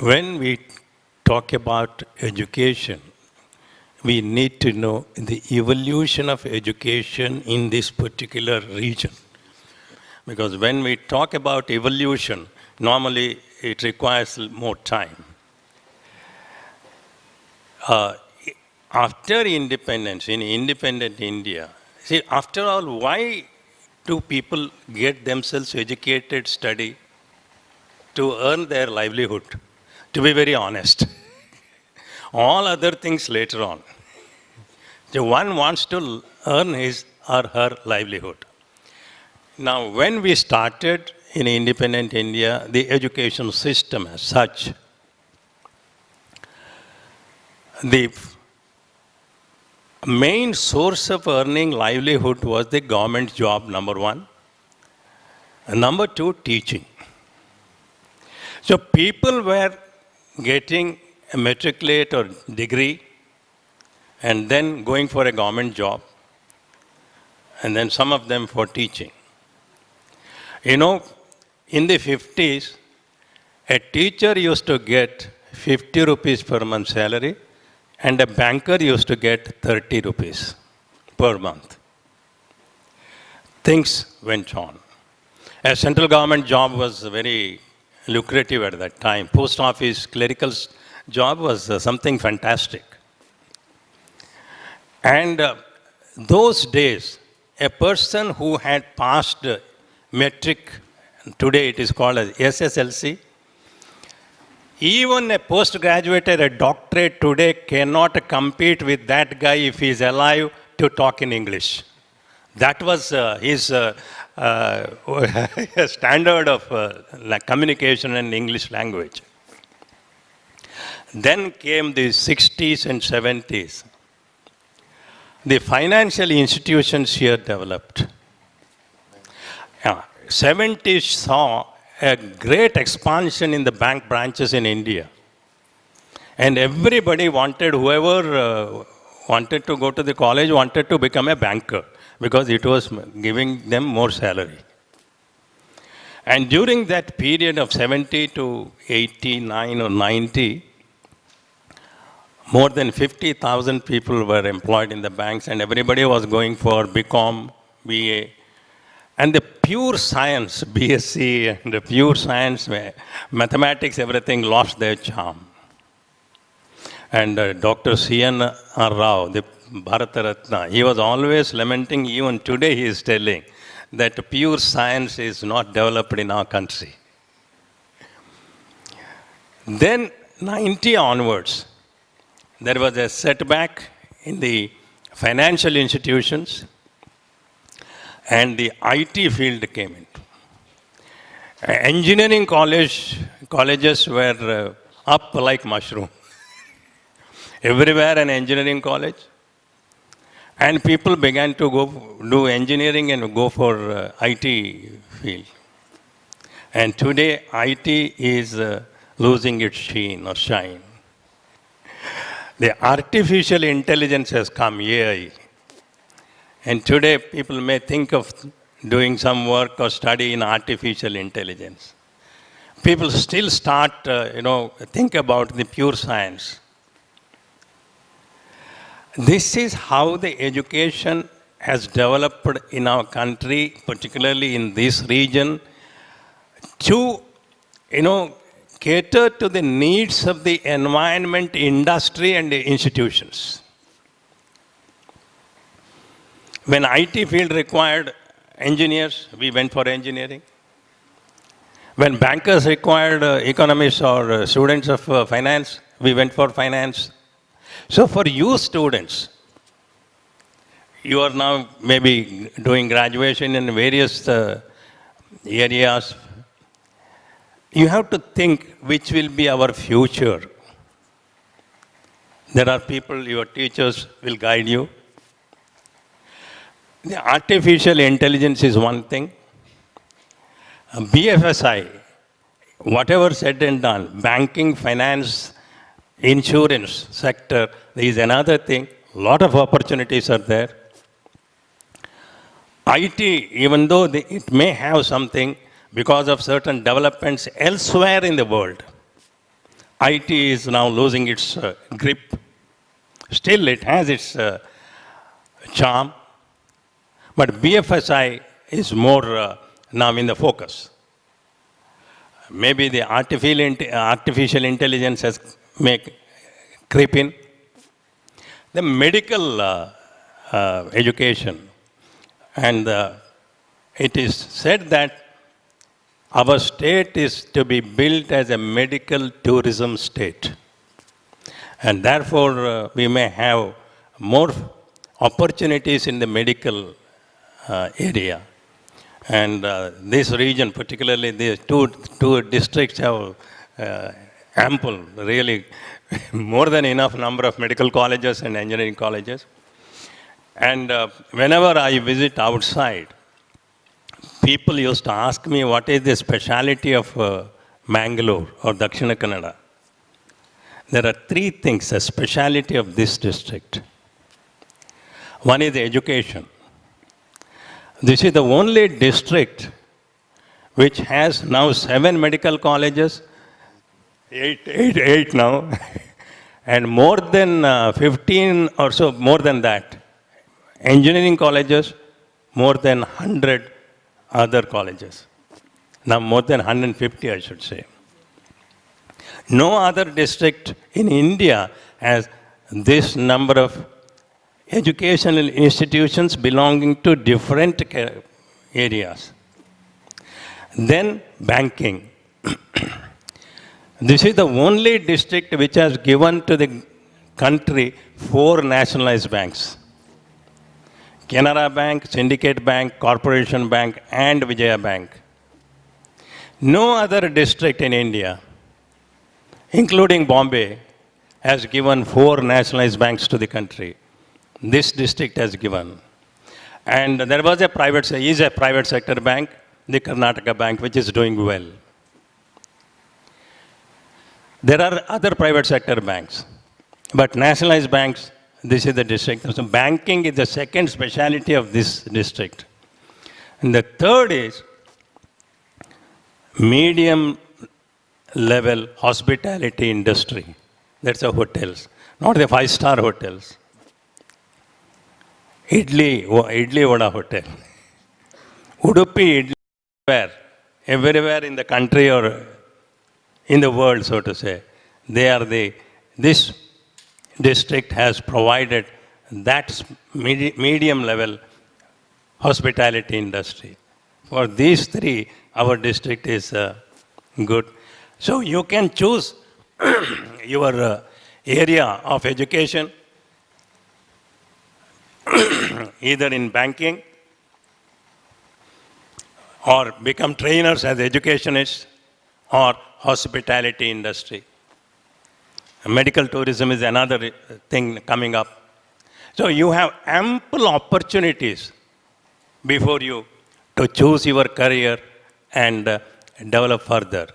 When we talk about education, we need to know the evolution of education in this particular region. Because when we talk about evolution, normally it requires more time. After independence, in independent India, see, after all, why do people get themselves educated, study, to earn their livelihood? To be very honest. All other things later on. So one wants to earn his or her livelihood. Now, when we started in independent India, the education system as such, the main source of earning livelihood was the government job, number one. And number two, teaching. So people were getting a matriculate or degree and then going for a government job, and then some of them for teaching. You know, in the 50s, a teacher used to get 50 rupees per month salary, and a banker used to get 30 rupees per month. Things went on. A central government job was very lucrative at that time. Post office clerical job was something fantastic. And those days, a person who had passed metric, today it is called as SSLC, even a postgraduate or a doctorate today cannot compete with that guy if he is alive to talk in English. That was his standard of communication in English language. Then came the 60s and 70s. The financial institutions here developed. 70s saw a great expansion in the bank branches in India. And everybody wanted, whoever wanted to go to the college, wanted to become a banker because it was giving them more salary. And during that period of 70 to 89 or 90, more than 50,000 people were employed in the banks, and everybody was going for BCom, BA. And the pure science, BSc, and the pure science, mathematics, everything lost their charm. And Dr. C.N.R. Rao, the Bharata Ratna, he was always lamenting, even today he is telling, that pure science is not developed in our country. Then 90 onwards, there was a setback in the financial institutions, and the IT field came in. Engineering colleges were up like mushroom. Everywhere an engineering college. And people began to go do engineering and go for IT field. And today IT is losing its sheen or shine. The artificial intelligence has come, AI. And today people may think of doing some work or study in artificial intelligence. People still start, think about the pure science. This is how the education has developed in our country, particularly in this region, to, cater to the needs of the environment, industry, and the institutions. When IT field required engineers, we went for engineering. When bankers required economists or students of finance, we went for finance. So for you students, you are now maybe doing graduation in various areas. You have to think which will be our future. There are people, your teachers will guide you. The artificial intelligence is one thing. BFSI, whatever said and done, banking, finance, insurance sector is another thing. A lot of opportunities are there. IT, even though it may have something because of certain developments elsewhere in the world, IT is now losing its grip. Still, it has its charm, but BFSI is more now in the focus. Maybe the artificial intelligence has creep in. The medical education, and it is said that our state is to be built as a medical tourism state. And therefore, we may have more opportunities in the medical area. And this region, particularly these two districts, have ample, really more than enough number of medical colleges and engineering colleges. And whenever I visit outside, people used to ask me what is the speciality of Mangalore or Dakshina Kannada. There are three things, a speciality of this district. One is education. This is the only district which has now 7 medical colleges, 8 now, and more than 15 or so, more than that, engineering colleges, more than 100 other colleges. Now more than 150, I should say. No other district in India has this number of educational institutions belonging to different areas. Then banking. This is the only district which has given to the country 4 nationalized banks. Canara Bank, Syndicate Bank, Corporation Bank, and Vijaya Bank. No other district in India, including Bombay, has given 4 nationalized banks to the country. This district has given. And there was a private sector bank, the Karnataka Bank, which is doing well. There are other private sector banks, but nationalized banks, this is the district. So banking is the second specialty of this district. And the third is medium level hospitality industry. That's the hotels, not the 5-star hotels. Idli Vada Hotel. Udupi Idli, everywhere in the country or in the world, so to say. This district has provided that medium level hospitality industry. For these 3, our district is good. So you can choose your area of education either in banking or become trainers as educationists or hospitality industry. Medical tourism is another thing coming up. So you have ample opportunities before you to choose your career and develop further.